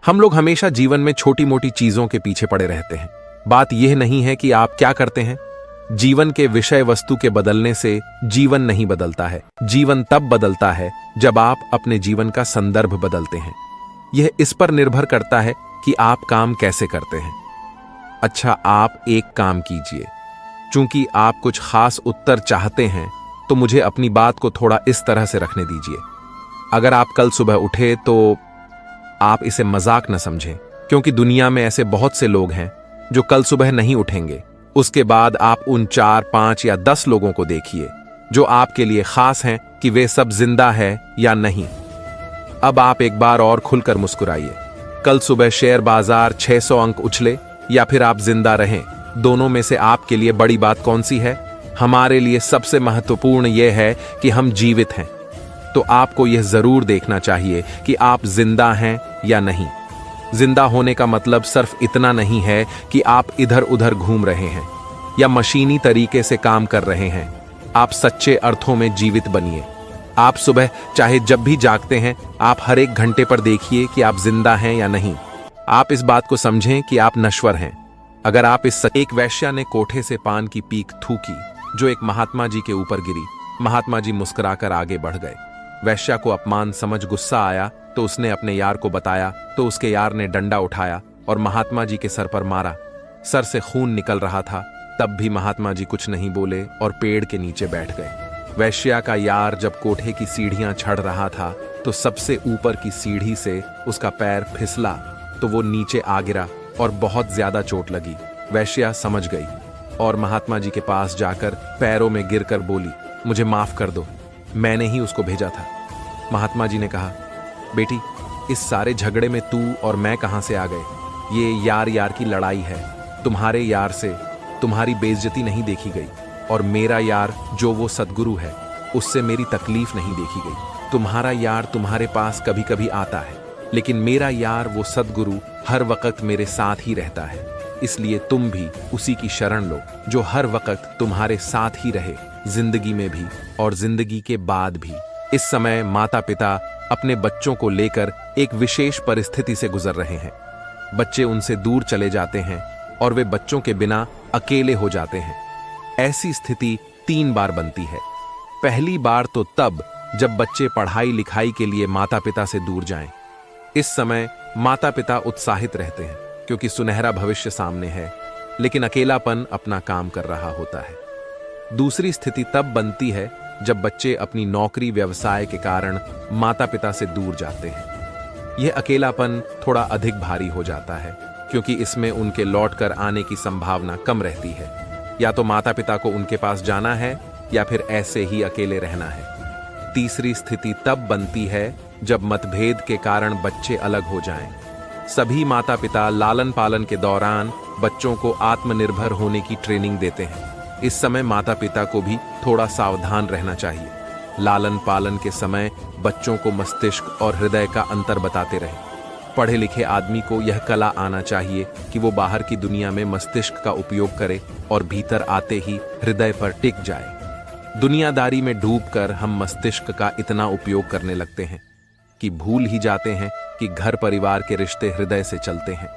हम लोग हमेशा जीवन में छोटी मोटी चीजों के पीछे पड़े रहते हैं। बात यह नहीं है कि आप क्या करते हैं। जीवन के विषय वस्तु के बदलने से जीवन नहीं बदलता है। जीवन तब बदलता है जब आप अपने जीवन का संदर्भ बदलते हैं। यह इस पर निर्भर करता है कि आप काम कैसे करते हैं। अच्छा, आप एक काम कीजिए। चूंकि आप कुछ खास उत्तर चाहते हैं तो मुझे अपनी बात को थोड़ा इस तरह से रखने दीजिए। अगर आप कल सुबह उठे तो आप इसे मजाक न समझें, क्योंकि दुनिया में ऐसे बहुत से लोग हैं जो कल सुबह नहीं उठेंगे। उसके बाद आप उन 4, 5 या 10 लोगों को देखिए जो आपके लिए खास हैं कि वे सब जिंदा है या नहीं। अब आप एक बार और खुलकर मुस्कुराइए। कल सुबह शेयर बाजार 600 अंक उछले या फिर आप जिंदा रहें, दोनों में से आपके लिए बड़ी बात कौन सी है? हमारे लिए सबसे महत्वपूर्ण यह है कि हम जीवित हैं। तो आपको यह जरूर देखना चाहिए कि आप जिंदा हैं या नहीं। जिंदा होने का मतलब सिर्फ इतना नहीं है कि आप इधर उधर घूम रहे हैं या मशीनी तरीके से काम कर रहे हैं। आप सच्चे अर्थों में जीवित बनिए। आप सुबह चाहे जब भी जागते हैं, आप हर एक घंटे पर देखिए कि आप जिंदा हैं या नहीं। आप इस बात को समझें कि आप नश्वर हैं। अगर आप एक वेश्या ने कोठे से पान की पीक थूकी जो एक महात्मा जी के ऊपर गिरी। महात्मा जी मुस्कुराकर आगे बढ़ गए। वेश्या को अपमान समझ गुस्सा आया तो उसने अपने यार को बताया तो उसके यार ने डंडा उठाया और महात्मा जी के सर पर मारा। सर से खून निकल रहा था, तब भी महात्मा जी कुछ नहीं बोले और पेड़ के नीचे बैठ गए। वेश्या का यार जब कोठे की सीढ़ियां चढ़ रहा था तो सबसे ऊपर की सीढ़ी से उसका पैर फिसला तो वो नीचे आ गिरा और बहुत ज्यादा चोट लगी। वेश्या समझ गई और महात्मा जी के पास जाकर पैरों में गिरकर बोली, मुझे माफ कर दो, मैंने ही उसको भेजा था। महात्मा जी ने कहा, बेटी, इस सारे झगड़े में तू और मैं कहां से आ गए? ये यार यार की लड़ाई है। तुम्हारे यार से तुम्हारी बेइज्जती नहीं देखी गई और मेरा यार जो वो सद्गुरु है उससे मेरी तकलीफ नहीं देखी गई। तुम्हारा यार तुम्हारे पास कभी कभी आता है, लेकिन मेरा यार वो सद्गुरु हर वक्त मेरे साथ ही रहता है। इसलिए तुम भी उसी की शरण लो जो हर वक्त तुम्हारे साथ ही रहे, जिंदगी में भी और जिंदगी के बाद भी। इस समय माता पिता अपने बच्चों को लेकर एक विशेष परिस्थिति से गुजर रहे हैं। बच्चे उनसे दूर चले जाते हैं और वे बच्चों के बिना अकेले हो जाते हैं। ऐसी स्थिति 3 बार बनती है। पहली बार तो तब जब बच्चे पढ़ाई लिखाई के लिए माता पिता से दूर जाएं। इस समय माता पिता उत्साहित रहते हैं क्योंकि सुनहरा भविष्य सामने है, लेकिन अकेलापन अपना काम कर रहा होता है। दूसरी स्थिति तब बनती है जब बच्चे अपनी नौकरी व्यवसाय के कारण माता पिता से दूर जाते हैं। यह अकेलापन थोड़ा अधिक भारी हो जाता है क्योंकि इसमें उनके लौटकर आने की संभावना कम रहती है। या तो माता पिता को उनके पास जाना है या फिर ऐसे ही अकेले रहना है। तीसरी स्थिति तब बनती है जब मतभेद के कारण बच्चे अलग हो जाएं। सभी माता पिता लालन पालन के दौरान बच्चों को आत्मनिर्भर होने की ट्रेनिंग देते हैं। इस समय माता पिता को भी थोड़ा सावधान रहना चाहिए। लालन पालन के समय बच्चों को मस्तिष्क और हृदय का अंतर बताते रहें। पढ़े लिखे आदमी को यह कला आना चाहिए कि वो बाहर की दुनिया में मस्तिष्क का उपयोग करे और भीतर आते ही हृदय पर टिक जाए। दुनियादारी में डूबकर हम मस्तिष्क का इतना उपयोग करने लगते हैं कि भूल ही जाते हैं कि घर परिवार के रिश्ते हृदय से चलते हैं।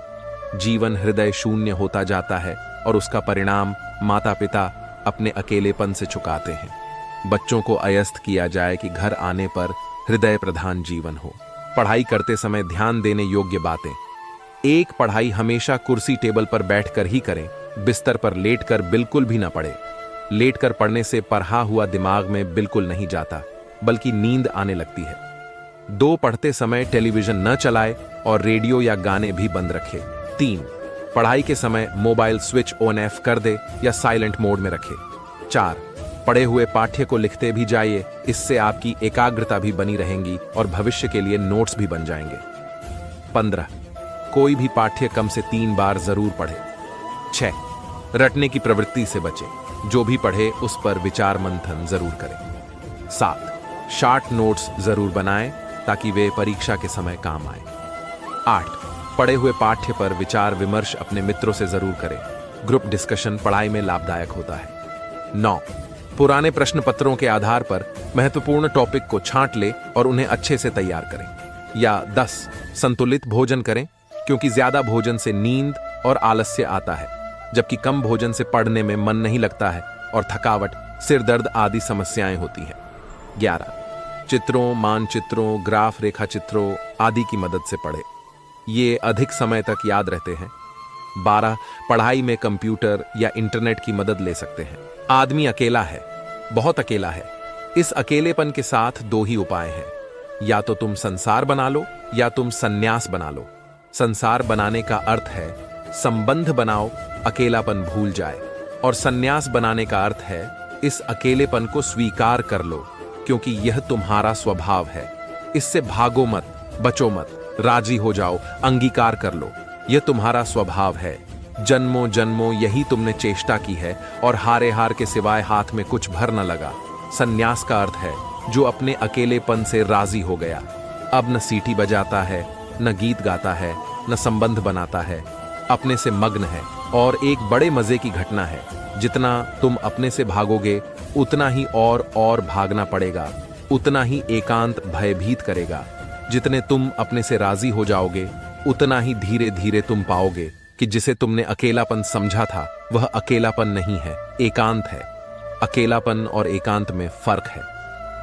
जीवन हृदय शून्य होता जाता है और उसका परिणाम माता पिता अपने अकेलेपन से चुकाते हैं। बच्चों को अयस्त किया जाए कि घर आने पर हृदय प्रधान जीवन हो। पढ़ाई करते समय ध्यान देने योग्य बातें। एक, पढ़ाई हमेशा कुर्सी टेबल पर बैठकर ही करें। बिस्तर पर लेटकर बिल्कुल भी न पढ़े। लेटकर पढ़ने से पढ़ा हुआ दिमाग में बिल्कुल नहीं जाता, बल्कि नींद आने लगती है। 2, पढ़ते समय टेलीविजन न चलाए और रेडियो या गाने भी बंद रखे। 3, पढ़ाई के समय मोबाइल स्विच ऑन ऑफ कर दे या साइलेंट मोड में रखे। 4, पढ़े हुए पाठ्य को लिखते भी जाइए, इससे आपकी एकाग्रता भी बनी रहेंगी और भविष्य के लिए नोट्स भी बन जाएंगे। 15, कोई भी पाठ्य कम से 3 बार जरूर पढ़े। 6, रटने की प्रवृत्ति से बचे। जो भी पढ़े उस पर विचार मंथन जरूर करें। 7, शॉर्ट नोट्स जरूर बनाएं ताकि वे परीक्षा के समय काम आए। 8, पढ़े हुए पाठ्य पर विचार विमर्श अपने मित्रों से जरूर करें। ग्रुप डिस्कशन पढ़ाई में लाभदायक होता है। 9, पुराने प्रश्न पत्रों के आधार पर महत्वपूर्ण टॉपिक को छांट ले और उन्हें अच्छे से तैयार करें। या 10 संतुलित भोजन करें, क्योंकि ज्यादा भोजन से नींद और आलस्य आता है, जबकि कम भोजन से पढ़ने में मन नहीं लगता है और थकावट, सिर दर्द आदि समस्याएं होती हैं। 11 चित्रों, मानचित्रों, ग्राफ रेखाचित्रों आदि की मदद से पढ़े, ये अधिक समय तक याद रहते हैं। 12 पढ़ाई में कंप्यूटर या इंटरनेट की मदद ले सकते हैं। आदमी अकेला है, बहुत अकेला है। इस अकेलेपन के साथ 2 ही उपाय हैं, या तो तुम संसार बना लो या तुम सन्यास बना लो। संसार बनाने का अर्थ है संबंध बनाओ, अकेलापन भूल जाए, और सन्यास बनाने का अर्थ है इस अकेलेपन को स्वीकार कर लो, क्योंकि यह तुम्हारा स्वभाव है। इससे भागो मत, बचो मत, राजी हो जाओ, अंगीकार कर लो। यह तुम्हारा स्वभाव है। जन्मों जन्मों यही तुमने चेष्टा की है और हारे हार के सिवाय हाथ में कुछ भर न लगा। सन्यास का अर्थ है जो अपने अकेलेपन से राजी हो गया, अब न सीटी बजाता है, न गीत गाता है, न संबंध बनाता है, अपने से मग्न है। और एक बड़े मजे की घटना है, जितना तुम अपने से भागोगे उतना ही और भागना पड़ेगा, उतना ही एकांत भयभीत करेगा। जितने तुम अपने से राजी हो जाओगे उतना ही धीरे धीरे तुम पाओगे कि जिसे तुमने अकेलापन समझा था वह अकेलापन नहीं है, एकांत है। अकेलापन और एकांत में फर्क है।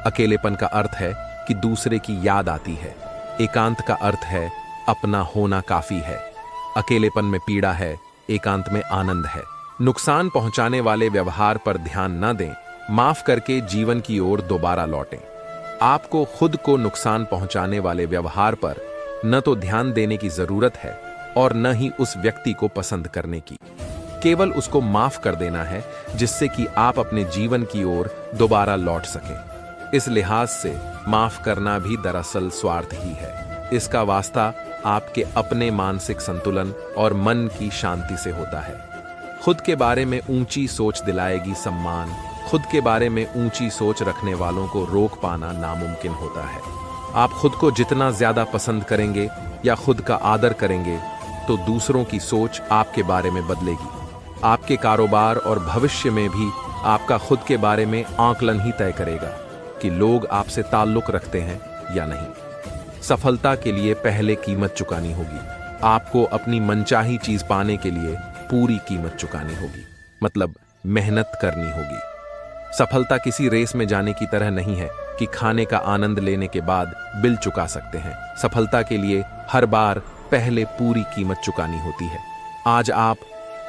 अकेलेपन का अर्थ है कि दूसरे की याद आती है, एकांत का अर्थ है अपना होना काफी है। अकेलेपन में पीड़ा है, एकांत में आनंद है। नुकसान पहुंचाने वाले व्यवहार पर ध्यान न दें, माफ करके जीवन की ओर दोबारा लौटें। आपको खुद को नुकसान पहुंचाने वाले व्यवहार पर न तो ध्यान देने की जरूरत है और न ही उस व्यक्ति को पसंद करने की, केवल उसको माफ कर देना है, जिससे कि आप अपने जीवन की ओर दोबारा लौट सकें। इस लिहाज से माफ करना भी दरअसल स्वार्थ ही है। इसका वास्ता आपके अपने मानसिक संतुलन और मन की शांति से होता है। खुद के बारे में ऊंची सोच दिलाएगी सम्मान। खुद के बारे में ऊंची सोच रखने वालों को रोक पाना नामुमकिन होता है। आप खुद को जितना ज्यादा पसंद करेंगे या खुद का आदर करेंगे तो दूसरों की सोच आपके बारे में बदलेगी। आपके कारोबार और भविष्य में भी आपका खुद के बारे में आकलन ही तय करेगा कि लोग आपसे ताल्लुक रखते हैं या नहीं। सफलता के लिए पहले कीमत चुकानी होगी। आपको अपनी मनचाही चीज पाने के लिए पूरी कीमत चुकानी होगी, मतलब मेहनत करनी होगी। सफलता किसी रेस में जाने की तरह नहीं है कि खाने का आनंद लेने के बाद बिल चुका सकते हैं। सफलता के लिए हर बार पहले पूरी कीमत चुकानी होती है। आज आप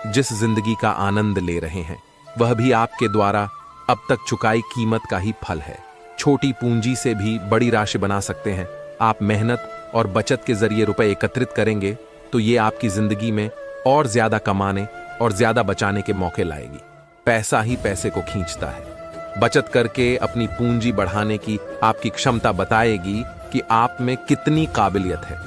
जिस जिंदगी का आनंद ले रहे हैं वह भी आपके द्वारा अब तक चुकाई कीमत का ही फल है। छोटी पूंजी से भी बड़ी राशि बना सकते हैं। आप मेहनत और बचत के जरिए रुपए एकत्रित करेंगे तो ये आपकी जिंदगी में और ज्यादा कमाने और ज्यादा बचाने के मौके लाएगी। पैसा ही पैसे को खींचता है। बचत करके अपनी पूंजी बढ़ाने की आपकी क्षमता बताएगी कि आप में कितनी काबिलियत है।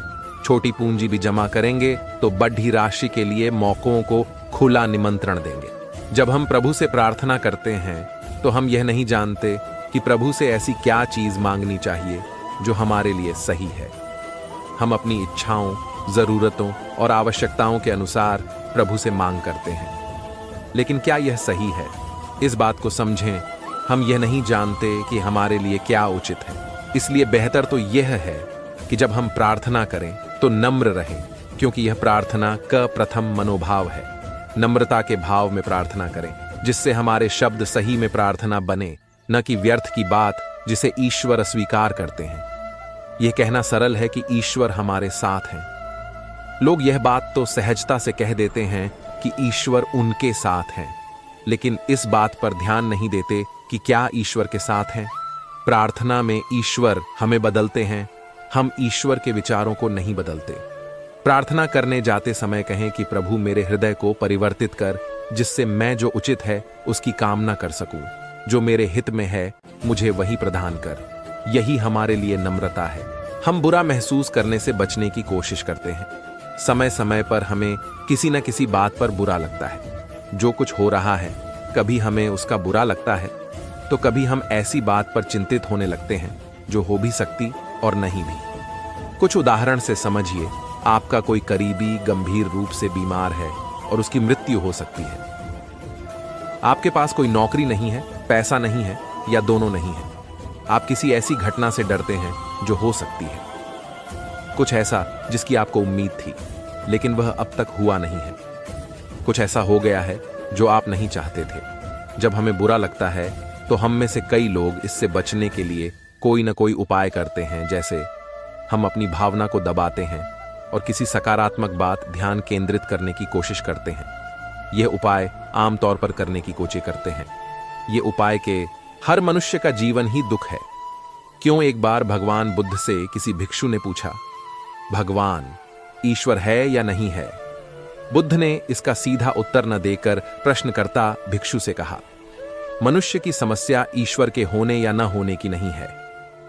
छोटी पूंजी भी जमा करेंगे तो बड़ी राशि के लिए मौकों को खुला निमंत्रण देंगे। जब हम प्रभु से प्रार्थना करते हैं तो हम यह नहीं जानते कि प्रभु से ऐसी क्या चीज मांगनी चाहिए जो हमारे लिए सही है। हम अपनी इच्छाओं, जरूरतों और आवश्यकताओं के अनुसार प्रभु से मांग करते हैं, लेकिन क्या यह सही है? इस बात को समझें। हम यह नहीं जानते कि हमारे लिए क्या उचित है। इसलिए बेहतर तो यह है कि जब हम प्रार्थना करें तो नम्र रहें, क्योंकि यह प्रार्थना का प्रथम मनोभाव है। नम्रता के भाव में प्रार्थना करें, जिससे हमारे शब्द सही में प्रार्थना बने, न कि व्यर्थ की बात जिसे ईश्वर अस्वीकार करते हैं। यह कहना सरल है कि ईश्वर हमारे साथ हैं। लोग यह बात तो सहजता से कह देते हैं कि ईश्वर उनके साथ हैं, लेकिन इस बात पर ध्यान नहीं देते कि क्या ईश्वर के साथ हैं। प्रार्थना में ईश्वर हमें बदलते हैं, हम ईश्वर के विचारों को नहीं बदलते। प्रार्थना करने जाते समय कहें कि प्रभु मेरे हृदय को परिवर्तित कर, जिससे मैं जो उचित है उसकी कामना कर सकूं। जो मेरे हित में है मुझे वही प्रदान कर। यही हमारे लिए नम्रता है। हम बुरा महसूस करने से बचने की कोशिश करते हैं। समय समय पर हमें किसी न किसी बात पर बुरा लगता है। जो कुछ हो रहा है कभी हमें उसका बुरा लगता है तो कभी हम ऐसी बात पर चिंतित होने लगते हैं जो हो भी सकती और नहीं भी। कुछ उदाहरण से समझिए। आपका कोई करीबी गंभीर रूप से बीमार है और उसकी मृत्यु हो सकती है। आपके पास कोई नौकरी नहीं है, पैसा नहीं है या दोनों नहीं है। आप किसी ऐसी घटना से डरते हैं जो हो सकती है। कुछ ऐसा जिसकी आपको उम्मीद थी, लेकिन वह अब तक हुआ नहीं है। कुछ ऐसा हो गया है जो आप नहीं चाहते थे। जब हमें बुरा लगता है तो हम में से कई लोग इससे बचने के लिए कोई न कोई उपाय करते हैं, जैसे हम अपनी भावना को दबाते हैं और किसी सकारात्मक बात ध्यान केंद्रित करने की कोशिश करते हैं। यह उपाय आमतौर पर करने की कोशिश करते हैं। ये उपाय के हर मनुष्य का जीवन ही दुख है। क्यों एक बार भगवान बुद्ध से किसी भिक्षु ने पूछा, भगवान ईश्वर है या नहीं है? बुद्ध ने इसका सीधा उत्तर न देकर प्रश्नकर्ता भिक्षु से कहा, मनुष्य की समस्या ईश्वर के होने या न होने की नहीं है।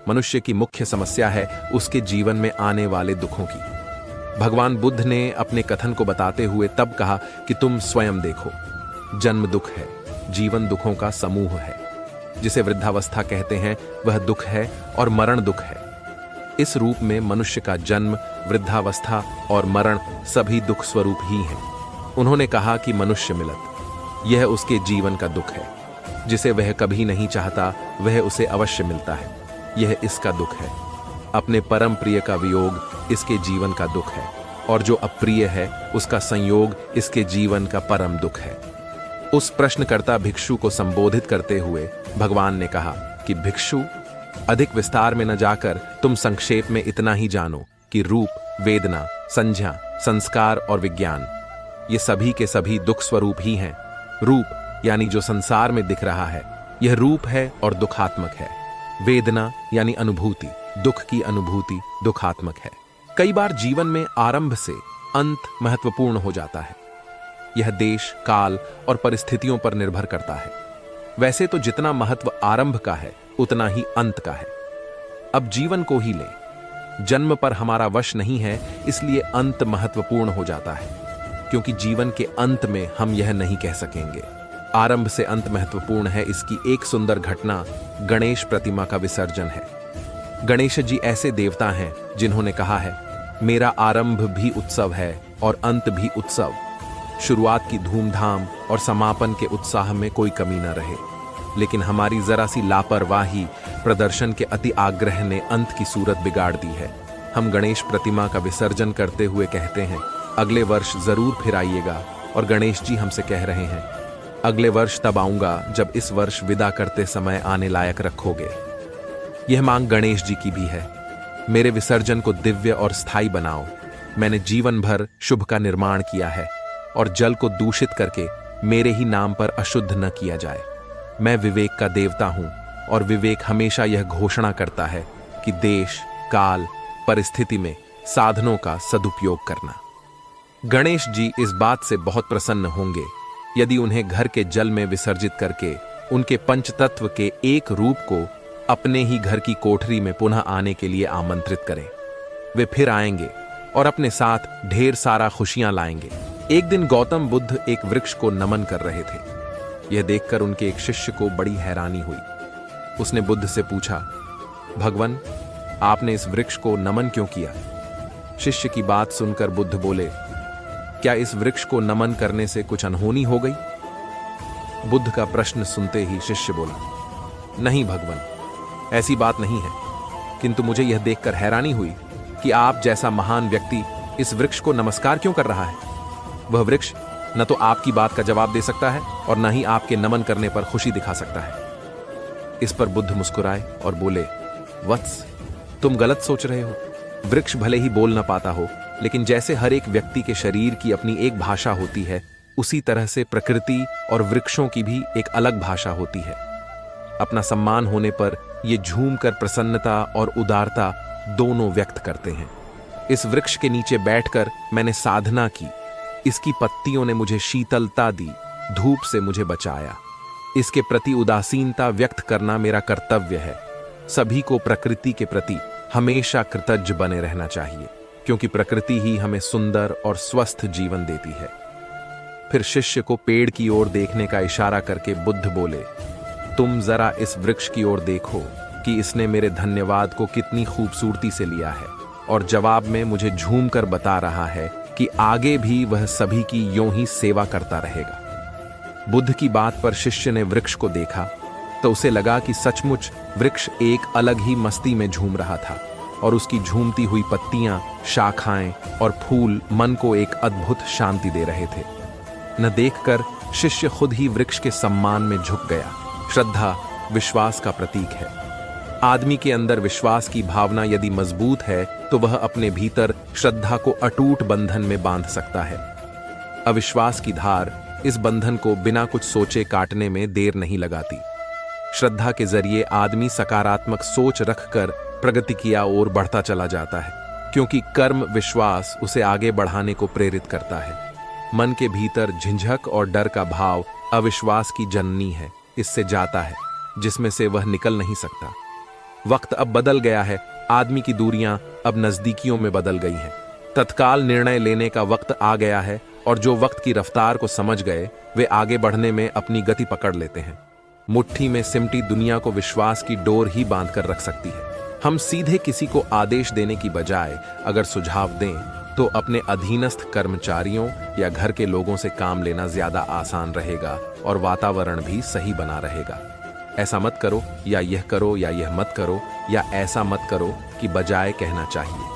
मनुष्य की मुख्य समस्या है उसके जीवन में आने वाले दुखों की। भगवान बुद्ध ने अपने कथन को बताते हुए तब कहा कि तुम स्वयं देखो, जन्म दुख है, जीवन दुखों का समूह है। जिसे वृद्धावस्था कहते हैं वह दुख है और मरण दुख है। इस रूप में मनुष्य का जन्म, वृद्धावस्था और मरण सभी दुख स्वरूप ही हैं। उन्होंने कहा कि मनुष्य मिलत, यह उसके जीवन का दुख है। जिसे वह कभी नहीं चाहता वह उसे अवश्य मिलता है, यह इसका दुख है। अपने परम प्रिय का वियोग इसके जीवन का दुख है, और जो अप्रिय है उसका संयोग इसके जीवन का परम दुख है। उस प्रश्नकर्ता भिक्षु को संबोधित करते हुए भगवान ने कहा कि भिक्षु, अधिक विस्तार में न जाकर तुम संक्षेप में इतना ही जानो कि रूप, वेदना, संज्ञा, संस्कार और विज्ञान ये सभी के सभी दुख स्वरूप ही हैं। रूप यानी जो संसार में दिख रहा है, यह रूप है और दुखात्मक है। वेदना यानी अनुभूति, दुख की अनुभूति दुखात्मक है। कई बार जीवन में आरंभ से अंत महत्वपूर्ण हो जाता है। यह देश, काल और परिस्थितियों पर निर्भर करता है। वैसे तो जितना महत्व आरंभ का है उतना ही अंत का है। अब जीवन को ही लें, जन्म पर हमारा वश नहीं है, इसलिए अंत महत्वपूर्ण हो जाता है, क्योंकि जीवन के अंत में हम यह नहीं कह सकेंगे। आरंभ से अंत महत्वपूर्ण है, इसकी एक सुंदर घटना गणेश प्रतिमा का विसर्जन है। गणेश जी ऐसे देवता हैं जिन्होंने कहा है, मेरा आरंभ भी उत्सव है और अंत भी उत्सव। शुरुआत की धूमधाम और समापन के उत्साह में कोई कमी न रहे, लेकिन हमारी जरा सी लापरवाही, प्रदर्शन के अति आग्रह ने अंत की सूरत बिगाड़ दी है। हम गणेश प्रतिमा का विसर्जन करते हुए कहते हैं, अगले वर्ष जरूर फिर आइएगा, और गणेश जी हमसे कह रहे हैं, अगले वर्ष तब आऊंगा जब इस वर्ष विदा करते समय आने लायक रखोगे। यह मांग गणेश जी की भी है। मेरे विसर्जन को दिव्य और स्थायी बनाओ। मैंने जीवन भर शुभ का निर्माण किया है, और जल को दूषित करके मेरे ही नाम पर अशुद्ध न किया जाए। मैं विवेक का देवता हूं, और विवेक हमेशा यह घोषणा करता है कि देश, काल, परिस्थिति में साधनों का सदुपयोग करना। गणेश जी इस बात से बहुत प्रसन्न होंगे यदि उन्हें घर के जल में विसर्जित करके उनके पंचतत्व के एक रूप को अपने ही घर की कोठरी में पुनः आने के लिए आमंत्रित करें। वे फिर आएंगे और अपने साथ ढेर सारा खुशियां लाएंगे। एक दिन गौतम बुद्ध एक वृक्ष को नमन कर रहे थे। यह देखकर उनके एक शिष्य को बड़ी हैरानी हुई। उसने बुद्ध से पूछा, भगवान, आपने इस वृक्ष को नमन क्यों किया? शिष्य की बात सुनकर बुद्ध बोले, क्या इस वृक्ष को नमन करने से कुछ अनहोनी हो गई? बुद्ध का प्रश्न सुनते ही शिष्य बोला, नहीं भगवान, ऐसी बात नहीं है, किंतु मुझे यह देखकर हैरानी हुई कि आप जैसा महान व्यक्ति इस वृक्ष को नमस्कार क्यों कर रहा है। वह वृक्ष न तो आपकी बात का जवाब दे सकता है और न ही आपके नमन करने पर खुशी दिखा सकता है। इस पर बुद्ध मुस्कुराए और बोले, वत्स, तुम गलत सोच रहे हो। वृक्ष भले ही बोल न पाता हो, लेकिन जैसे हर एक व्यक्ति के शरीर की अपनी एक भाषा होती है, उसी तरह से प्रकृति और वृक्षों की भी एक अलग भाषा होती है। अपना सम्मान होने पर ये झूम कर प्रसन्नता और उदारता दोनों व्यक्त करते हैं। इस वृक्ष के नीचे बैठकर मैंने साधना की। इसकी पत्तियों ने मुझे शीतलता दी, धूप से मुझे बचाया। इसके प्रति उदासीनता व्यक्त करना मेरा कर्तव्य है। सभी को प्रकृति के प्रति हमेशा कृतज्ञ बने रहना चाहिए, क्योंकि प्रकृति ही हमें सुंदर और स्वस्थ जीवन देती है। फिर शिष्य को पेड़ की ओर देखने का इशारा करके बुद्ध बोले, तुम जरा इस वृक्ष की ओर देखो कि इसने मेरे धन्यवाद को कितनी खूबसूरती से लिया है, और जवाब में मुझे झूम कर बता रहा है कि आगे भी वह सभी की यूं ही सेवा करता रहेगा। बुद्ध की बात पर शिष्य ने वृक्ष को देखा तो उसे लगा कि सचमुच वृक्ष एक अलग ही मस्ती में झूम रहा था। और उसकी झूमती हुई पत्तियां, शाखाएं और फूल मन को एक अद्भुत शांति दे रहे थे। न देखकर शिष्य खुद ही वृक्ष के सम्मान में झुक गया। श्रद्धा विश्वास का प्रतीक है। आदमी के अंदर विश्वास की भावना यदि मजबूत है तो वह अपने भीतर श्रद्धा को अटूट बंधन में बांध सकता है। अविश्वास की धार इस बंधन को बिना कुछ सोचे काटने में देर नहीं लगाती। श्रद्धा के जरिए आदमी सकारात्मक सोच रखकर प्रगति की ओर बढ़ता चला जाता है, क्योंकि कर्म विश्वास उसे आगे बढ़ाने को प्रेरित करता है। मन के भीतर झिझक और डर का भाव अविश्वास की जननी है, इससे जाता है जिसमें से वह निकल नहीं सकता। वक्त अब बदल गया है, आदमी की दूरियां अब नजदीकियों में बदल गई हैं। तत्काल निर्णय लेने का वक्त आ गया है और जो वक्त की रफ्तार को समझ गए वे आगे बढ़ने में अपनी गति पकड़ लेते हैं। मुट्ठी में सिमटी दुनिया को विश्वास की डोर ही बांध कर रख सकती है। हम सीधे किसी को आदेश देने की बजाय अगर सुझाव दें तो अपने अधीनस्थ कर्मचारियों या घर के लोगों से काम लेना ज्यादा आसान रहेगा और वातावरण भी सही बना रहेगा। ऐसा मत करो या यह मत करो या ऐसा मत करो कि बजाय कहना चाहिए।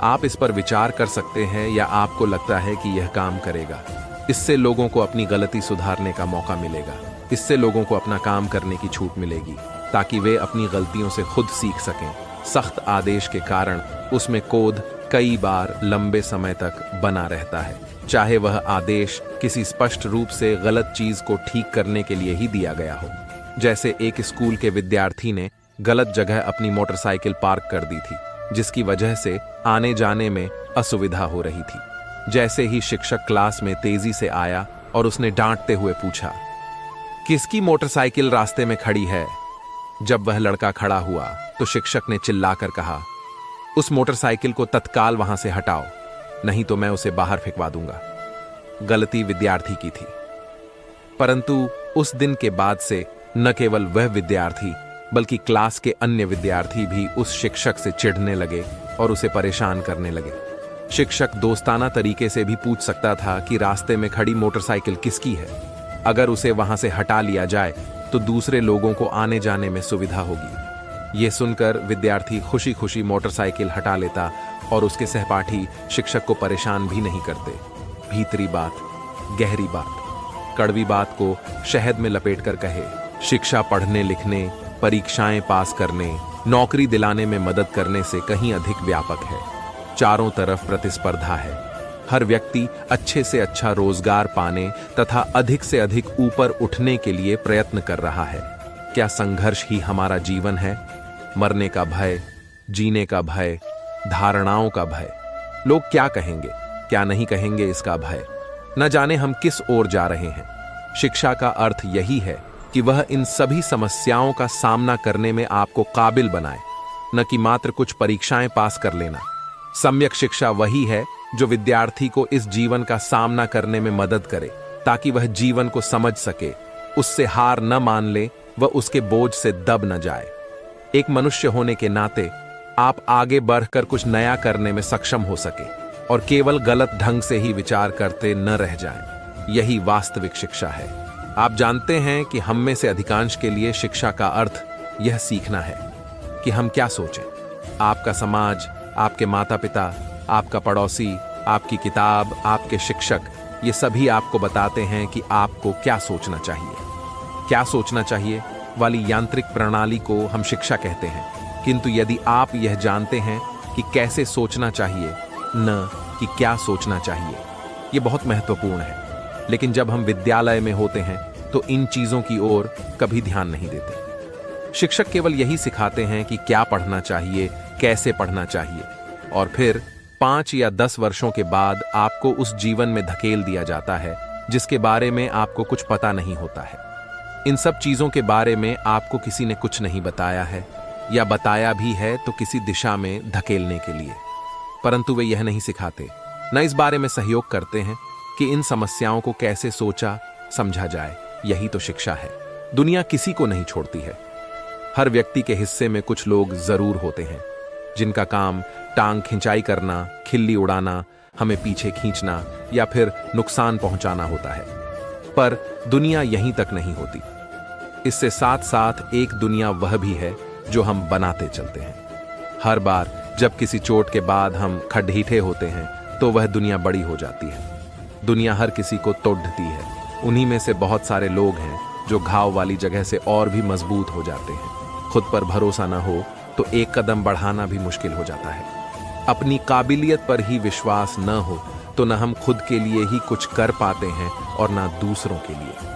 आप इस पर विचार कर सकते हैं या आपको लगता है कि यह काम करेगा। इससे लोगों को अपनी गलती सुधारने का मौका मिलेगा। इससे लोगों को अपना काम करने की छूट मिलेगी ताकि वे अपनी गलतियों से खुद सीख सकें। सख्त आदेश के कारण उसमें कोद कई बार लंबे समय तक बना रहता है, चाहे वह आदेश किसी स्पष्ट रूप से गलत चीज को ठीक करने के लिए ही दिया गया हो। जैसे एक स्कूल के विद्यार्थी ने गलत जगह अपनी मोटरसाइकिल पार्क कर दी थी, जिसकी वजह से आने जाने में असुविधा हो रही थी। जैसे ही शिक्षक क्लास में तेजी से आया और उसने डांटते हुए पूछा, किसकी मोटरसाइकिल रास्ते में खड़ी है? जब वह लड़का खड़ा हुआ तो शिक्षक ने चिल्लाकर कहा, उस मोटरसाइकिल को तत्काल वहां से हटाओ, नहीं तो मैं उसे बाहर फेंकवा दूंगा। गलती विद्यार्थी की थी, परंतु उस दिन के बाद से न केवल वह विद्यार्थी बल्कि क्लास के अन्य विद्यार्थी भी उस शिक्षक से चिढ़ने लगे और उसे परेशान करने लगे। शिक्षक दोस्ताना तरीके से भी पूछ सकता था कि रास्ते में खड़ी मोटरसाइकिल किसकी है। अगर उसे वहां से हटा लिया जाए तो दूसरे लोगों को आने जाने में सुविधा होगी। यह सुनकर विद्यार्थी खुशी खुशी मोटरसाइकिल हटा लेता और उसके सहपाठी शिक्षक को परेशान भी नहीं करते। भीतरी बात, गहरी बात, कड़वी बात को शहद में लपेटकर कहे, शिक्षा पढ़ने लिखने, परीक्षाएं पास करने, नौकरी दिलाने में मदद करने से कहीं अधिक व्यापक है। चारों तरफ प्रतिस्पर्धा है। हर व्यक्ति अच्छे से अच्छा रोजगार पाने तथा अधिक से अधिक ऊपर उठने के लिए प्रयत्न कर रहा है। क्या संघर्ष ही हमारा जीवन है? मरने का भय, जीने का भय, धारणाओं का भय। लोग क्या कहेंगे, क्या नहीं कहेंगे, इसका भय। न जाने हम किस ओर जा रहे हैं। शिक्षा का अर्थ यही है कि वह इन सभी समस्याओं का सामना करने में आपको काबिल बनाए, न कि मात्र कुछ परीक्षाएं पास कर लेना। सम्यक शिक्षा वही है जो विद्यार्थी को इस जीवन का सामना करने में मदद करे, ताकि वह जीवन को समझ सके, उससे हार न मान ले, वह उसके बोझ से दब न जाए। एक मनुष्य होने के नाते आप आगे बढ़कर कुछ नया करने में सक्षम हो सके और केवल गलत ढंग से ही विचार करते न रह जाएं। यही वास्तविक शिक्षा है। आप जानते हैं कि हम में से अधिकांश के लिए शिक्षा का अर्थ यह सीखना है कि हम क्या सोचें। आपका समाज, आपके माता पिता, आपका पड़ोसी, आपकी किताब, आपके शिक्षक, ये सभी आपको बताते हैं कि आपको क्या सोचना चाहिए। क्या सोचना चाहिए वाली यांत्रिक प्रणाली को हम शिक्षा कहते हैं, किंतु यदि आप यह जानते हैं कि कैसे सोचना चाहिए, न कि क्या सोचना चाहिए, ये बहुत महत्वपूर्ण है। लेकिन जब हम विद्यालय में होते हैं तो इन चीजों की ओर कभी ध्यान नहीं देते। शिक्षक केवल यही सिखाते हैं कि क्या पढ़ना चाहिए, कैसे पढ़ना चाहिए, और फिर 5 या 10 वर्षों के बाद आपको उस जीवन में धकेल दिया जाता है जिसके बारे में आपको कुछ पता नहीं होता है। इन सब चीजों के बारे में आपको किसी ने कुछ नहीं बताया है, या बताया भी है तो किसी दिशा में धकेलने के लिए। परंतु वे यह नहीं सिखाते, न इस बारे में सहयोग करते हैं कि इन समस्याओं को कैसे सोचा समझा जाए। यही तो शिक्षा है। दुनिया किसी को नहीं छोड़ती है। हर व्यक्ति के हिस्से में कुछ लोग जरूर होते हैं जिनका काम टांग खिंचाई करना, खिल्ली उड़ाना, हमें पीछे खींचना या फिर नुकसान पहुंचाना होता है। पर दुनिया यहीं तक नहीं होती। इससे साथ साथ एक दुनिया वह भी है जो हम बनाते चलते हैं। हर बार जब किसी चोट के बाद हम खड़ीठे होते हैं तो वह दुनिया बड़ी हो जाती है। दुनिया हर किसी को तोड़ती है। उन्हीं में से बहुत सारे लोग हैं जो घाव वाली जगह से और भी मजबूत हो जाते हैं। खुद पर भरोसा न हो तो एक कदम बढ़ाना भी मुश्किल हो जाता है। अपनी काबिलियत पर ही विश्वास न हो तो न हम खुद के लिए ही कुछ कर पाते हैं और न दूसरों के लिए।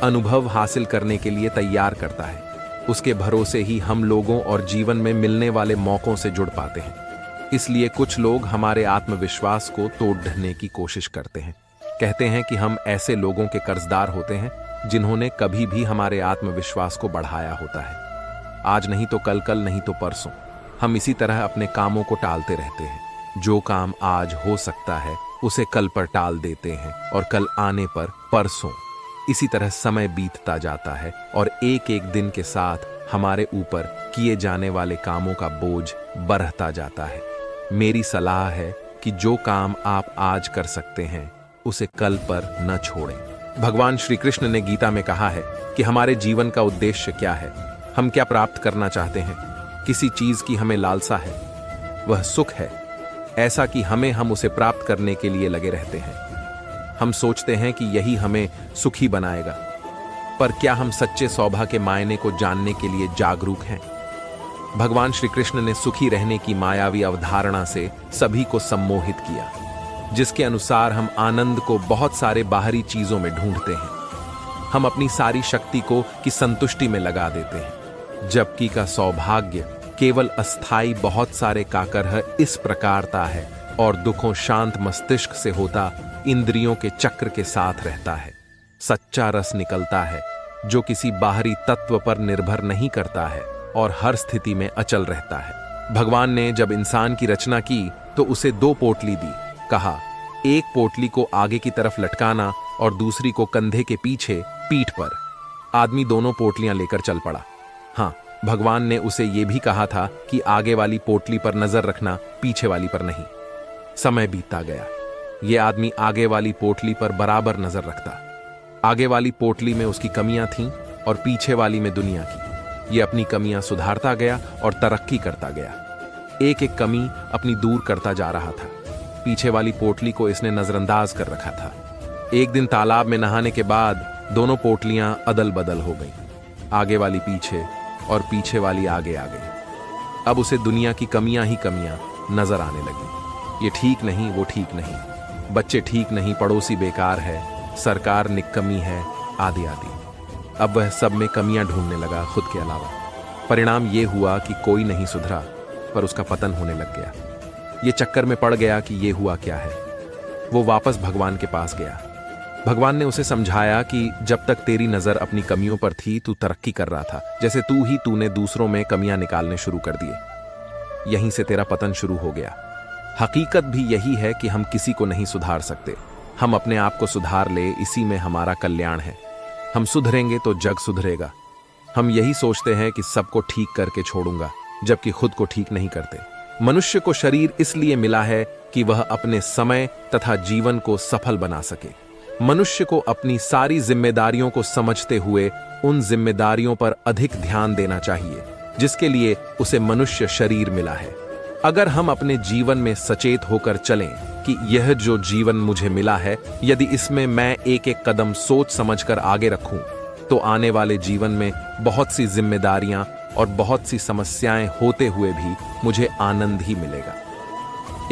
अनुभव हासिल करने के लिए तैयार करता है। उसके भरोसे ही हम लोगों और जीवन में मिलने वाले मौकों से जुड़ पाते हैं। इसलिए कुछ लोग हमारे आत्मविश्वास को तोड़ने की कोशिश करते हैं। कहते हैं कि हम ऐसे लोगों के कर्जदार होते हैं जिन्होंने कभी भी हमारे आत्मविश्वास को बढ़ाया होता है। आज नहीं तो कल, कल नहीं तो परसों, हम इसी तरह अपने कामों को टालते रहते हैं। जो काम आज हो सकता है उसे कल पर टाल देते हैं और कल आने पर परसों। इसी तरह समय बीतता जाता है और एक एक दिन के साथ हमारे ऊपर किए जाने वाले कामों का बोझ बढ़ता जाता है। मेरी सलाह है कि जो काम आप आज कर सकते हैं उसे कल पर न छोड़ें। भगवान श्री कृष्ण ने गीता में कहा है कि हमारे जीवन का उद्देश्य क्या है, हम क्या प्राप्त करना चाहते हैं। किसी चीज की हमें लालसा है, वह सुख है, ऐसा कि हम उसे प्राप्त करने के लिए लगे रहते हैं। हम सोचते हैं कि यही हमें सुखी बनाएगा, पर क्या हम सच्चे सौभाग्य के मायने को जानने के लिए जागरूक हैं? भगवान श्री कृष्ण ने सुखी रहने की मायावी अवधारणा से सभी को सम्मोहित किया, जिसके अनुसार हम आनंद को बहुत सारे बाहरी चीजों में ढूंढते हैं। हम अपनी सारी शक्ति को की संतुष्टि में लगा देते हैं, जबकि का सौभाग्य केवल अस्थाई बहुत सारे काकरह इस प्रकारता है और दुखों शांत मस्तिष्क से होता इंद्रियों के चक्र के साथ रहता है। सच्चा रस निकलता है जो किसी बाहरी तत्व पर निर्भर नहीं करता है और हर स्थिति में अचल रहता है। भगवान ने जब इंसान की रचना की तो उसे 2 पोटली दी। कहा, एक पोटली को आगे की तरफ लटकाना और दूसरी को कंधे के पीछे पीठ पर। आदमी दोनों पोटलियां लेकर चल पड़ा। हाँ, भगवान ने उसे यह भी कहा था कि आगे वाली पोटली पर नजर रखना, पीछे वाली पर नहीं। समय बीतता गया। यह आदमी आगे वाली पोटली पर बराबर नजर रखता। आगे वाली पोटली में उसकी कमियां थीं और पीछे वाली में दुनिया की। यह अपनी कमियां सुधारता गया और तरक्की करता गया। एक एक कमी अपनी दूर करता जा रहा था। पीछे वाली पोटली को इसने नजरअंदाज कर रखा था। एक दिन तालाब में नहाने के बाद दोनों पोटलियां अदल बदल हो गईं। आगे वाली पीछे और पीछे वाली आगे आ गई। अब उसे दुनिया की कमियां ही कमियां नजर आने लगी। ये ठीक नहीं, वो ठीक नहीं, बच्चे ठीक नहीं, पड़ोसी बेकार है, सरकार निकम्मी है, आदि आदि। अब वह सब में कमियां ढूंढने लगा खुद के अलावा। परिणाम ये हुआ कि कोई नहीं सुधरा, पर उसका पतन होने लग गया। ये चक्कर में पड़ गया कि ये हुआ क्या है। वो वापस भगवान के पास गया। भगवान ने उसे समझाया कि जब तक तेरी नजर अपनी कमियों पर थी तू तरक्की कर रहा था, जैसे तूने दूसरों में कमियां निकालने शुरू कर दिए। यहीं से तेरा पतन शुरू हो गया। हकीकत भी यही है कि हम किसी को नहीं सुधार सकते। हम अपने आप को सुधार ले, इसी में हमारा कल्याण है। हम सुधरेंगे तो जग सुधरेगा। हम यही सोचते हैं कि सबको ठीक करके छोड़ूंगा, जबकि खुद को ठीक नहीं करते। मनुष्य को शरीर इसलिए मिला है कि वह अपने समय तथा जीवन को सफल बना सके। मनुष्य को अपनी सारी जिम्मेदारियों को समझते हुए उन जिम्मेदारियों पर अधिक ध्यान देना चाहिए जिसके लिए उसे मनुष्य शरीर मिला है। अगर हम अपने जीवन में सचेत होकर चलें कि यह जो जीवन मुझे मिला है, यदि इसमें मैं एक एक कदम सोच समझकर आगे रखूं, तो आने वाले जीवन में बहुत सी जिम्मेदारियां और बहुत सी समस्याएं होते हुए भी मुझे आनंद ही मिलेगा।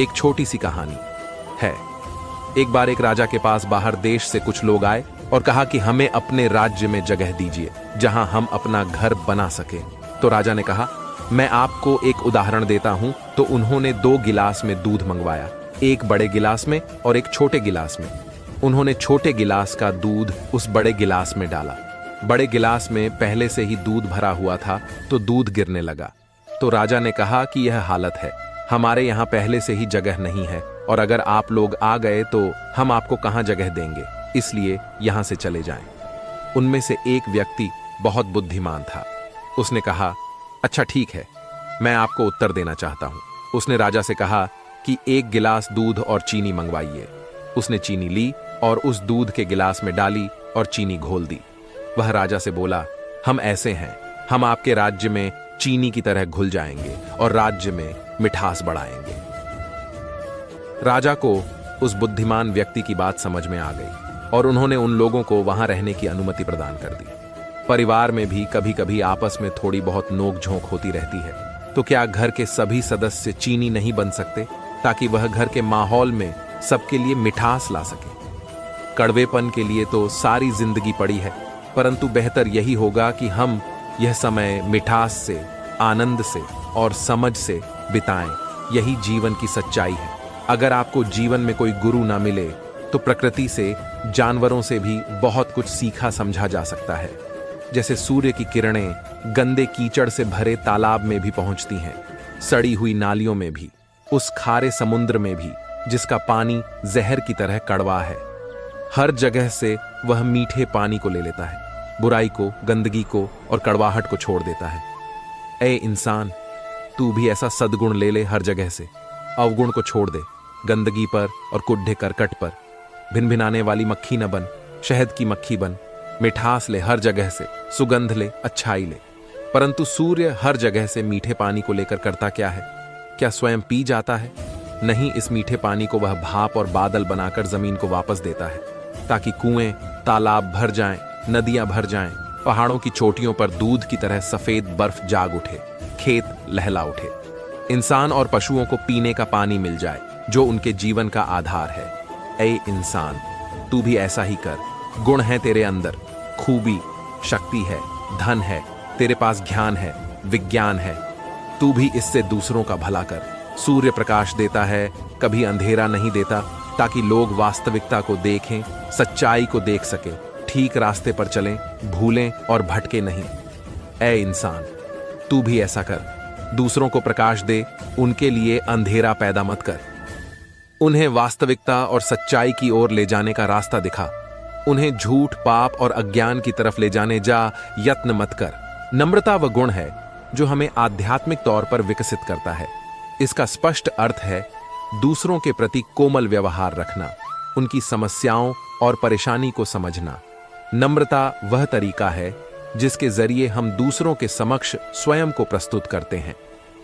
एक छोटी सी कहानी है। एक बार एक राजा के पास बाहर देश से कुछ लोग आए और कहा कि हमें अपने राज्य में जगह दीजिए जहां हम अपना घर बना सके। तो राजा ने कहा, मैं आपको एक उदाहरण देता हूं। तो उन्होंने 2 गिलास में दूध मंगवाया, एक बड़े गिलास में और एक छोटे गिलास में। उन्होंने छोटे गिलास का दूध उस बड़े गिलास में डाला। बड़े गिलास में पहले से ही दूध भरा हुआ था तो दूध गिरने लगा। तो राजा ने कहा कि यह हालत है, हमारे यहाँ पहले से ही जगह नहीं है और अगर आप लोग आ गए तो हम आपको कहाँ जगह देंगे, इसलिए यहाँ से चले जाएं। उनमें से एक व्यक्ति बहुत बुद्धिमान था। उसने कहा, अच्छा ठीक है, मैं आपको उत्तर देना चाहता हूं। उसने राजा से कहा कि 1 गिलास दूध और चीनी मंगवाइए। उसने चीनी ली और उस दूध के गिलास में डाली और चीनी घोल दी। वह राजा से बोला, हम ऐसे हैं, हम आपके राज्य में चीनी की तरह घुल जाएंगे और राज्य में मिठास बढ़ाएंगे। राजा को उस बुद्धिमान व्यक्ति की बात समझ में आ गई और उन्होंने उन लोगों को वहां रहने की अनुमति प्रदान कर दी। परिवार में भी कभी कभी आपस में थोड़ी बहुत नोक-झोंक होती रहती है, तो क्या घर के सभी सदस्य चीनी नहीं बन सकते ताकि वह घर के माहौल में सबके लिए मिठास ला सके? कड़वेपन के लिए तो सारी जिंदगी पड़ी है, परंतु बेहतर यही होगा कि हम यह समय मिठास से, आनंद से और समझ से बिताएं। यही जीवन की सच्चाई है। अगर आपको जीवन में कोई गुरु ना मिले तो प्रकृति से, जानवरों से भी बहुत कुछ सीखा समझा जा सकता है। जैसे सूर्य की किरणें गंदे कीचड़ से भरे तालाब में भी पहुंचती हैं, सड़ी हुई नालियों में भी, उस खारे समुद्र में भी जिसका पानी जहर की तरह कड़वा है। हर जगह से वह मीठे पानी को ले लेता है, बुराई को, गंदगी को और कड़वाहट को छोड़ देता है। ए इंसान, तू भी ऐसा सद्गुण ले ले हर जगह से, अवगुण को छोड़ दे। गंदगी पर और कुड्ढे करकट पर भिनभिनाने वाली मक्खी न बन, शहद की मक्खी बन। मिठास ले हर जगह से, सुगंध ले, अच्छाई ले। परंतु सूर्य हर जगह से मीठे पानी को लेकर करता क्या है? क्या स्वयं पी जाता है? नहीं, इस मीठे पानी को वह भाप और बादल बनाकर जमीन को वापस देता है, ताकि कुएं, तालाब भर जाएं, नदियां भर जाएं, पहाड़ों की चोटियों पर दूध की तरह सफेद बर्फ जाग उठे, खेत लहला उठे। इंसान और पशुओं को पीने का पानी मिल जाए, जो उनके जीवन का आधार है। ऐ इंसान, तू भी ऐसा ही कर। गुण है तेरे अंदर, खूबी, शक्ति है, धन है, तेरे पास ज्ञान है, विज्ञान है। तू भी इससे दूसरों का भला कर। सूर्य प्रकाश देता है, कभी अंधेरा नहीं देता, ताकि लोग वास्तविकता को देखें, सच्चाई को देख सकें, ठीक रास्ते पर चलें, भूलें और भटके नहीं। ऐ इंसान, तू भी ऐसा कर। दूसरों को प्रकाश दे, उनके लिए अंधेरा पैदा मत कर। उन्हें वास्तविकता और सच्चाई की ओर ले जाने का रास्ता दिखा। उन्हें झूठ, पाप और अज्ञान की तरफ ले जाने जा यत्न मत कर। नम्रता वह गुण है जो हमें आध्यात्मिक तौर पर विकसित करता है। इसका स्पष्ट अर्थ है दूसरों के प्रति कोमल व्यवहार रखना, उनकी समस्याओं और परेशानी को समझना। नम्रता वह तरीका है जिसके जरिए हम दूसरों के समक्ष स्वयं को प्रस्तुत करते हैं।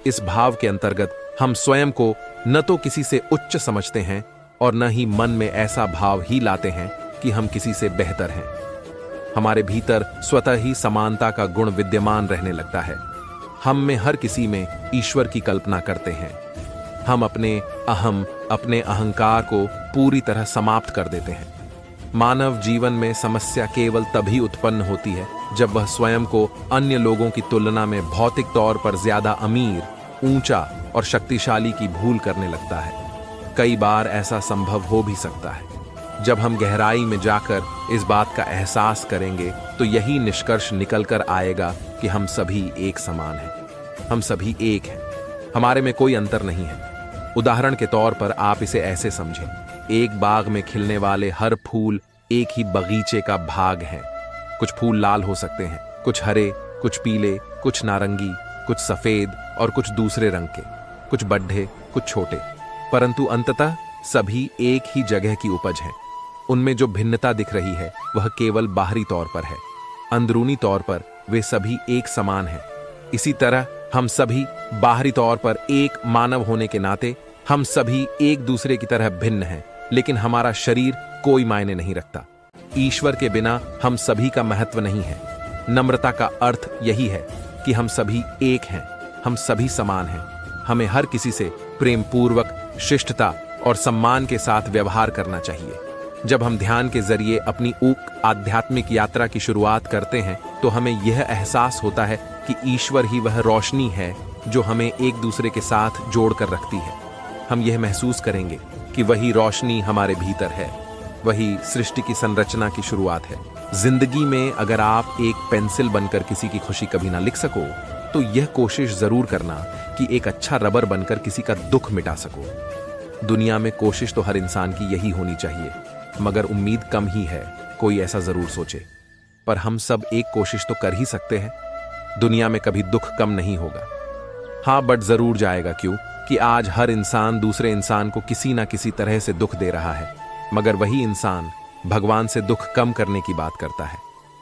इस भाव के अंतर्गत हम स्वयं को न तो किसी से उच्च समझते हैं और न ही मन में ऐसा भाव ही लाते हैं कि हम किसी से बेहतर हैं। हमारे भीतर स्वतः ही समानता का गुण विद्यमान रहने लगता है। हम में हर किसी में ईश्वर की कल्पना करते हैं। हम अपने अहम, अपने अहंकार को पूरी तरह समाप्त कर देते हैं। मानव जीवन में समस्या केवल तभी उत्पन्न होती है जब वह स्वयं को अन्य लोगों की तुलना में भौतिक तौर पर ज्यादा अमीर, ऊंचा और शक्तिशाली की भूल करने लगता है। कई बार ऐसा संभव हो भी सकता है। जब हम गहराई में जाकर इस बात का एहसास करेंगे तो यही निष्कर्ष निकल कर आएगा कि हम सभी एक समान हैं। हम सभी एक हैं। हमारे में कोई अंतर नहीं है। उदाहरण के तौर पर आप इसे ऐसे समझें, एक बाग में खिलने वाले हर फूल एक ही बगीचे का भाग है। कुछ फूल लाल हो सकते हैं, कुछ हरे, कुछ पीले, कुछ नारंगी, कुछ सफेद और कुछ दूसरे रंग के, कुछ बड्ढे, कुछ छोटे, परंतु अंततः सभी एक ही जगह की उपज है। उनमें जो भिन्नता दिख रही है वह केवल बाहरी तौर पर है। अंदरूनी तौर पर वे सभी एक समान हैं। इसी तरह हम सभी बाहरी तौर पर एक मानव होने के नाते हम सभी एक दूसरे की तरह भिन्न हैं, लेकिन हमारा शरीर कोई मायने नहीं रखता। ईश्वर के बिना हम सभी का महत्व नहीं है। नम्रता का अर्थ यही है कि हम सभी एक हैं, हम सभी समान हैं। हमें हर किसी से प्रेम पूर्वक, शिष्टता और सम्मान के साथ व्यवहार करना चाहिए। जब हम ध्यान के जरिए अपनी आध्यात्मिक यात्रा की शुरुआत करते हैं तो हमें यह एहसास होता है कि ईश्वर ही वह रोशनी है जो हमें एक दूसरे के साथ जोड़कर रखती है। हम यह महसूस करेंगे कि वही रोशनी हमारे भीतर है, वही सृष्टि की संरचना की शुरुआत है। जिंदगी में अगर आप एक पेंसिल बनकर किसी की खुशी कभी ना लिख सको तो यह कोशिश जरूर करना कि एक अच्छा रबर बनकर किसी का दुख मिटा सको। दुनिया में कोशिश तो हर इंसान की यही होनी चाहिए, मगर उम्मीद कम ही है कोई ऐसा जरूर सोचे। पर हम सब एक कोशिश तो कर ही सकते हैं। दुनिया में कभी दुख कम नहीं होगा। हाँ, बट जरूर जाएगा। क्यों कि आज हर इंसान दूसरे इंसान को किसी ना किसी तरह से दुख दे रहा है, मगर वही इंसान भगवान से दुख कम करने की बात करता है।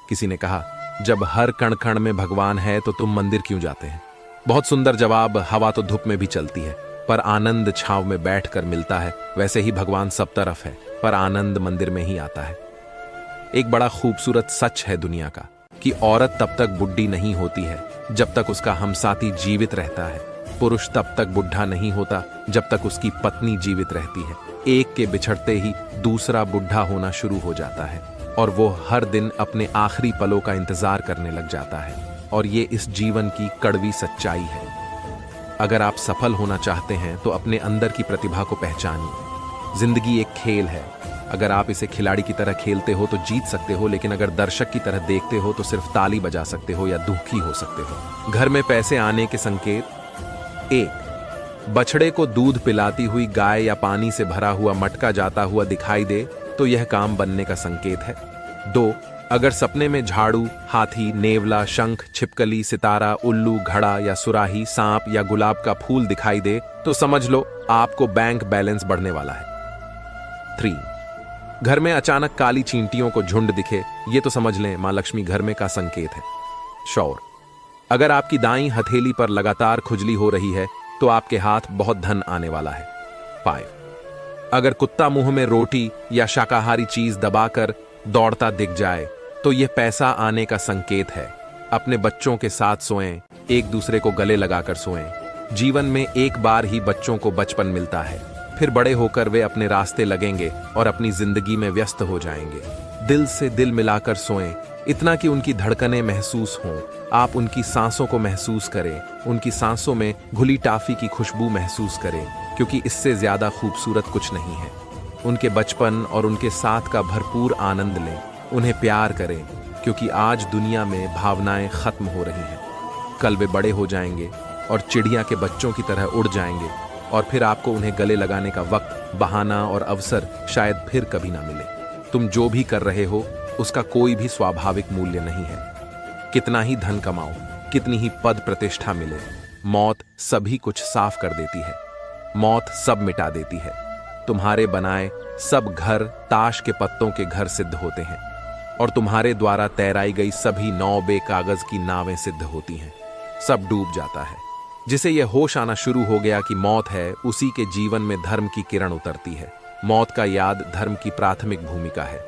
किसी ने कहा, जब हर कण कण में भगवान है तो तुम मंदिर क्यों जाते हैं? बहुत सुंदर जवाब। हवा तो धूप में भी चलती है, पर आनंद छांव में बैठकर मिलता है। वैसे ही भगवान सब तरफ है, पर आनंद मंदिर में ही आता है। एक बड़ा खूबसूरत सच है दुनिया का कि औरत तब तक बुढ़ी नहीं होती है जब तक उसका हमसाथी जीवित रहता है। पुरुष तब तक बुढ़ा नहीं होता जब तक उसकी पत्नी जीवित रहती है। एक के बिछड़ते ही दूसरा बुढ़ा होना शुरू हो जाता है और वो हर दिन अपने आखिरी पलों का इंतजार करने लग जाता है। और ये इस जीवन की कड़वी सच्चाई है। अगर आप सफल होना चाहते हैं तो अपने अंदर की प्रतिभा को पहचानिए। जिंदगी एक खेल है। अगर आप इसे खिलाड़ी की तरह खेलते हो तो जीत सकते हो, लेकिन अगर दर्शक की तरह देखते हो तो सिर्फ ताली बजा सकते हो या दुखी हो सकते हो। घर में पैसे आने के संकेत। 1, बछड़े को दूध पिलाती हुई गाय या पानी से भरा हुआ मटका जाता हुआ दिखाई दे तो यह काम बनने का संकेत है। 2, अगर सपने में झाड़ू, हाथी, नेवला, शंख, छिपकली, सितारा, उल्लू, घड़ा या सुराही, सांप या गुलाब का फूल दिखाई दे तो समझ लो आपको बैंक बैलेंस बढ़ने वाला है। 3, घर में अचानक काली चींटियों को झुंड दिखे, ये तो समझ लें मां लक्ष्मी घर में का संकेत है। शौर, अगर आपकी दाईं हथेली पर लगातार खुजली हो रही है तो आपके हाथ बहुत धन आने वाला है। 5, अगर कुत्ता मुंह में रोटी या शाकाहारी चीज दबाकर दौड़ता दिख जाए तो यह पैसा आने का संकेत है। अपने बच्चों के साथ सोएं, एक दूसरे को गले लगाकर सोएं। जीवन में एक बार ही बच्चों को बचपन मिलता है, फिर बड़े होकर वे अपने रास्ते लगेंगे और अपनी जिंदगी में व्यस्त हो जाएंगे। दिल से दिल मिलाकर सोएं, इतना कि उनकी धड़कनें महसूस हों। आप उनकी सांसों को महसूस करें, उनकी सांसों में घुली टॉफी की खुशबू महसूस करें, क्योंकि इससे ज्यादा खूबसूरत कुछ नहीं है। उनके बचपन और उनके साथ का भरपूर आनंद लें। उन्हें प्यार करें, क्योंकि आज दुनिया में भावनाएं खत्म हो रही हैं। कल वे बड़े हो जाएंगे और चिड़िया के बच्चों की तरह उड़ जाएंगे और फिर आपको उन्हें गले लगाने का वक्त, बहाना और अवसर शायद फिर कभी ना मिले। तुम जो भी कर रहे हो उसका कोई भी स्वाभाविक मूल्य नहीं है। कितना ही धन कमाओ, कितनी ही पद प्रतिष्ठा मिले, मौत सभी कुछ साफ कर देती है। मौत सब मिटा देती है। तुम्हारे बनाए सब घर ताश के पत्तों के घर सिद्ध होते हैं और तुम्हारे द्वारा तैराई गई सभी 9 बेकागज की नावें सिद्ध होती हैं। सब डूब जाता है। जिसे यह होश आना शुरू हो गया कि मौत है, उसी के जीवन में धर्म की किरण उतरती है। मौत का याद धर्म की प्राथमिक भूमिका है।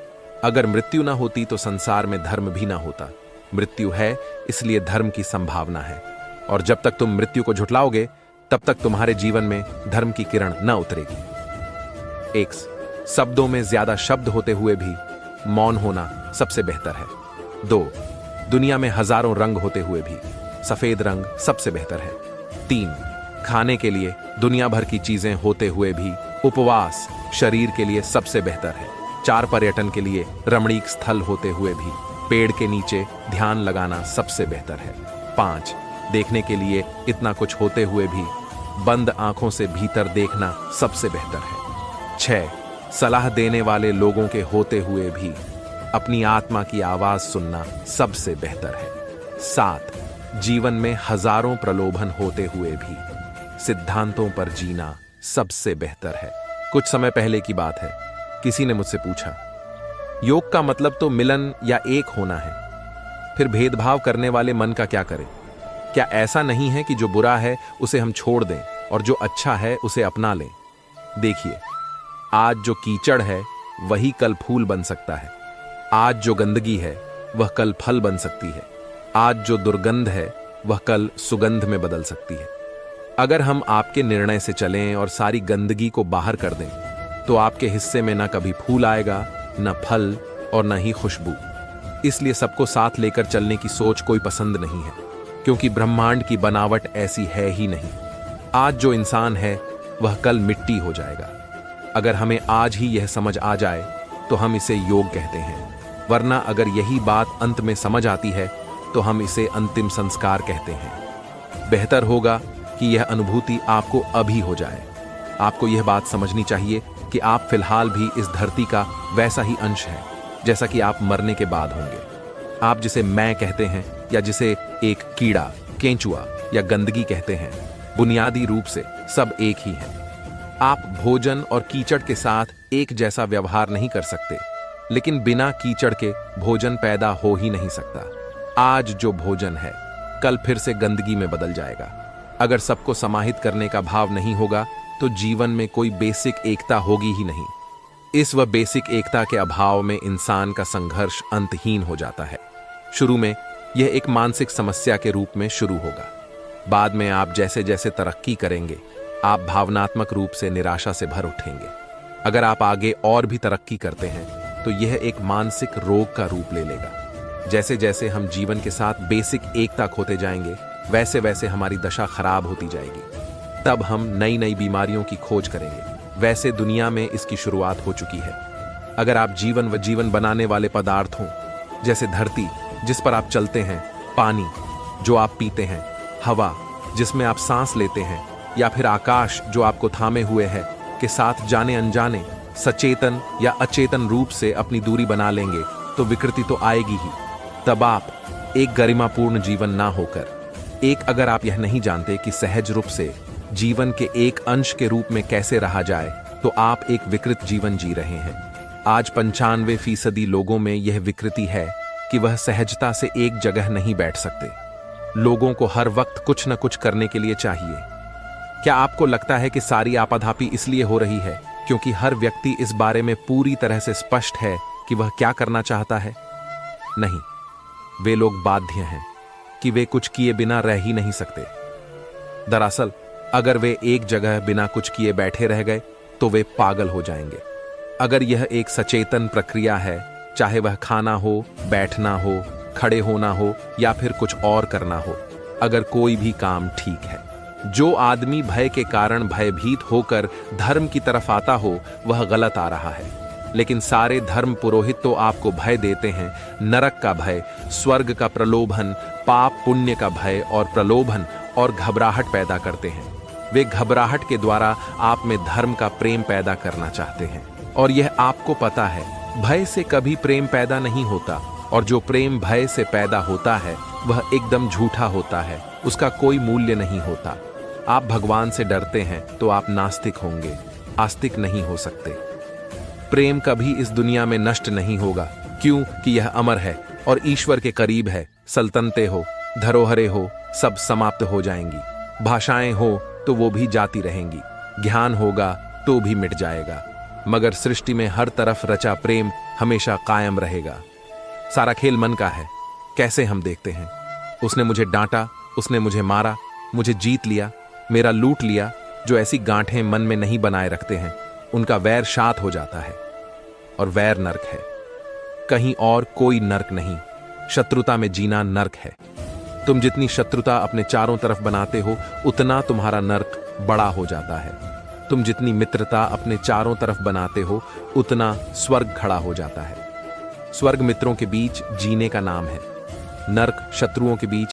अगर मृत्यु ना होती तो संसार में धर्म भी ना होता। मृत्यु है, इसलिए धर्म की संभावना है। और जब तक तुम मृत्यु को झुठलाओगे तब तक तुम्हारे जीवन में धर्म की किरण न उतरेगी। 1, शब्दों में ज्यादा शब्द होते हुए भी मौन होना सबसे बेहतर है। 2, दुनिया में हजारों रंग होते हुए भी सफेद रंग सबसे बेहतर है। 3, खाने के लिए दुनिया भर की चीजें होते हुए भी उपवास शरीर के लिए सबसे बेहतर है। 4, पर्यटन के लिए रमणीक स्थल होते हुए भी पेड़ के नीचे ध्यान लगाना सबसे बेहतर है। 5, देखने के लिए इतना कुछ होते हुए भी बंद आंखों से भीतर देखना सबसे बेहतर है। 6, सलाह देने वाले लोगों के होते हुए भी अपनी आत्मा की आवाज सुनना सबसे बेहतर है। 7, जीवन में हजारों प्रलोभन होते हुए भी सिद्धांतों पर जीना सबसे बेहतर है। कुछ समय पहले की बात है, किसी ने मुझसे पूछा, योग का मतलब तो मिलन या एक होना है, फिर भेदभाव करने वाले मन का क्या करें? क्या ऐसा नहीं है कि जो बुरा है उसे हम छोड़ दें और जो अच्छा है उसे अपना लें? देखिए, आज जो कीचड़ है वही कल फूल बन सकता है। आज जो गंदगी है वह कल फल बन सकती है। आज जो दुर्गंध है वह कल सुगंध में बदल सकती है। अगर हम आपके निर्णय से चलें और सारी गंदगी को बाहर कर दें तो आपके हिस्से में ना कभी फूल आएगा, न फल और न ही खुशबू। इसलिए सबको साथ लेकर चलने की सोच कोई पसंद नहीं है, क्योंकि ब्रह्मांड की बनावट ऐसी है ही नहीं। आज जो इंसान है वह कल मिट्टी हो जाएगा। अगर हमें आज ही यह समझ आ जाए तो हम इसे योग कहते हैं, वरना अगर यही बात अंत में समझ आती है तो हम इसे अंतिम संस्कार कहते हैं। बेहतर होगा कि यह अनुभूति आपको अभी हो जाए। आपको यह बात समझनी चाहिए कि आप फिलहाल भी इस धरती का वैसा ही अंश हैं जैसा कि आप मरने के बाद होंगे। आप जिसे मैं कहते हैं या जिसे एक कीड़ा, केंचुआ या गंदगी कहते हैं, बुनियादी रूप से सब एक ही हैं। आप भोजन और कीचड़ के साथ एक जैसा व्यवहार नहीं कर सकते, लेकिन बिना कीचड़ के भोजन पैदा हो ही नहीं सकता। आज जो भोजन है कल फिर से गंदगी में बदल जाएगा। अगर सबको समाहित करने का भाव नहीं होगा तो जीवन में कोई बेसिक एकता होगी ही नहीं। इस व बेसिक एकता के अभाव में इंसान का संघर्ष अंतहीन हो जाता है। शुरू में यह एक मानसिक समस्या के रूप में शुरू होगा। बाद में आप जैसे जैसे तरक्की करेंगे, आप भावनात्मक रूप से निराशा से भर उठेंगे। अगर आप आगे और भी तरक्की करते हैं तो यह एक मानसिक रोग का रूप ले लेगा। जैसे जैसे हम जीवन के साथ बेसिक एकता खोते जाएंगे, वैसे वैसे हमारी दशा खराब होती जाएगी। तब हम नई नई बीमारियों की खोज करेंगे। वैसे दुनिया में इसकी शुरुआत हो चुकी है। अगर आप जीवन व जीवन बनाने वाले पदार्थों जैसे धरती जिस पर आप चलते हैं, पानी जो आप पीते हैं, हवा जिसमें आप सांस लेते हैं, या फिर आकाश जो आपको थामे हुए है के साथ जाने अनजाने सचेतन या अचेतन रूप से अपनी दूरी बना लेंगे तो विकृति तो आएगी ही। तब आप एक गरिमापूर्ण जीवन ना होकर अगर आप यह नहीं जानते कि सहज रूप से जीवन के एक अंश के रूप में कैसे रहा जाए, तो आप एक विकृत जीवन जी रहे हैं। आज 95% लोगों में यह विकृति है कि वह सहजता से एक जगह नहीं बैठ सकते। लोगों को हर वक्त कुछ न कुछ करने के लिए चाहिए। क्या आपको लगता है कि सारी आपाधापी इसलिए हो रही है क्योंकि हर व्यक्ति इस बारे में पूरी तरह से स्पष्ट है कि वह क्या करना चाहता है? नहीं, वे लोग बाध्य हैं कि वे कुछ किए बिना रह ही नहीं सकते। दरअसल अगर वे एक जगह बिना कुछ किए बैठे रह गए तो वे पागल हो जाएंगे। अगर यह एक सचेतन प्रक्रिया है, चाहे वह खाना हो, बैठना हो, खड़े होना हो या फिर कुछ और करना हो, अगर कोई भी काम ठीक है, जो आदमी भय के कारण भयभीत होकर धर्म की तरफ आता हो वह गलत आ रहा है। लेकिन सारे धर्म पुरोहित तो आपको भय देते हैं, नरक का भय, स्वर्ग का प्रलोभन, पाप पुण्य का भय और प्रलोभन और घबराहट पैदा करते हैं। वे घबराहट के द्वारा आप में धर्म का प्रेम पैदा करना चाहते हैं और यह आपको पता है। भय से कभी प्रेम पैदा नहीं होता और जो प्रेम भय से पैदा होता है वह एकदम झूठा होता है, उसका कोई मूल्य नहीं होता। आप भगवान से डरते हैं तो आप नास्तिक होंगे, आस्तिक नहीं हो सकते। प्रेम कभी इस दुनिया में नष्ट नहीं होगा, क्यों कि यह अमर है और ईश्वर के करीब है। सल्तनतें हो, धरोहरें हो, सब समाप्त हो जाएंगी। भाषाएं हो तो वो भी जाती रहेंगी, ज्ञान होगा तो भी मिट जाएगा, मगर सृष्टि में हर तरफ रचा प्रेम हमेशा कायम रहेगा। सारा खेल मन का है। कैसे हम देखते हैं, उसने मुझे डांटा, उसने मुझे मारा, मुझे जीत लिया, मेरा लूट लिया। जो ऐसी गांठें मन में नहीं बनाए रखते हैं उनका वैर शांत हो जाता है और वैर नरक है। कहीं और कोई नरक नहीं, शत्रुता में जीना नरक है। तुम जितनी शत्रुता अपने चारों तरफ बनाते हो उतना तुम्हारा नरक बड़ा हो जाता है। तुम जितनी मित्रता अपने चारों तरफ बनाते हो उतना स्वर्ग खड़ा हो जाता है। स्वर्ग मित्रों के बीच जीने का नाम है, नरक शत्रुओं के बीच